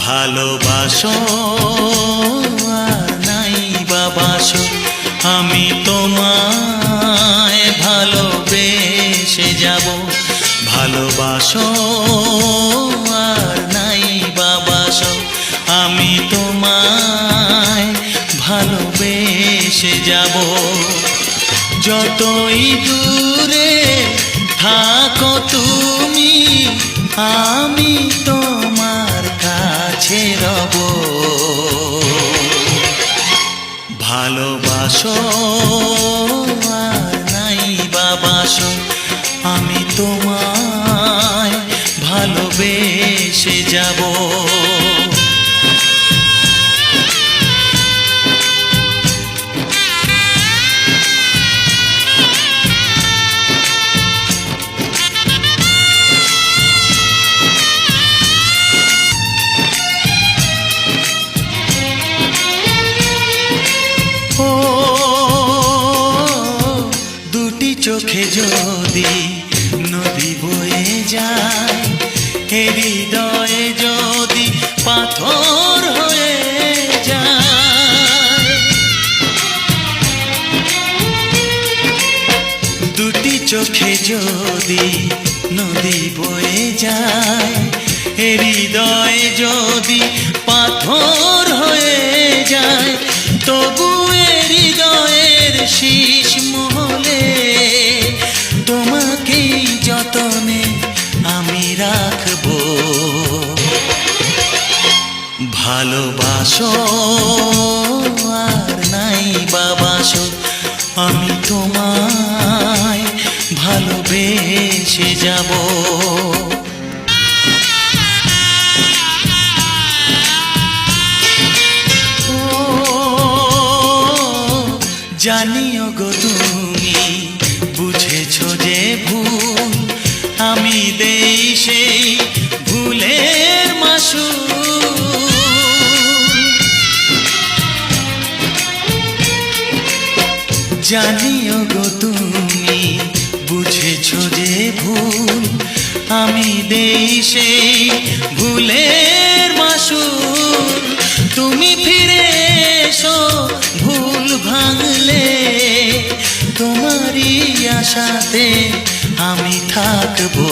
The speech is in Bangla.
ভালোবাসো আর নাই বাবাসো, আমি তোমায় ভালোবেসে যাব। ভালোবাসো আর নাই বাবাসো, আমি তোমায় ভালোবেসে যাব। যতই দূরে থাকো তুমি, আমি তোমার কাছে রব। ভালোবাসো আর নাই বাবাসো, আমি তোমায় ভালোবেসে যাব। চোখে যদি নদী বয়ে যায়, হৃদয়ে যদি পাথর হয়ে যায়। দুটি চোখে যদি নদী বয়ে যায়, হৃদয়ে যদি পাথর হয়ে যায়, তবু হৃদয়ের শীষ মহলে তোমাকেই যতনে আমি রাখবো। ভালোবাসো আর নাই বাবাসো, আমি তোমায় ভালোবেসে যাব। জানিও গো তুমি বুঝেছো যে ভুল, আমি দেই সেই ভুলের মাসুল। জানিও গো তুমি বুঝেছো যে ভুল, আমি দেই সেই ভুলের মাসুল। তুমি ফিরে এসো ভুল ভাঙলে, তোমারই আশাতে আমি থাকবো।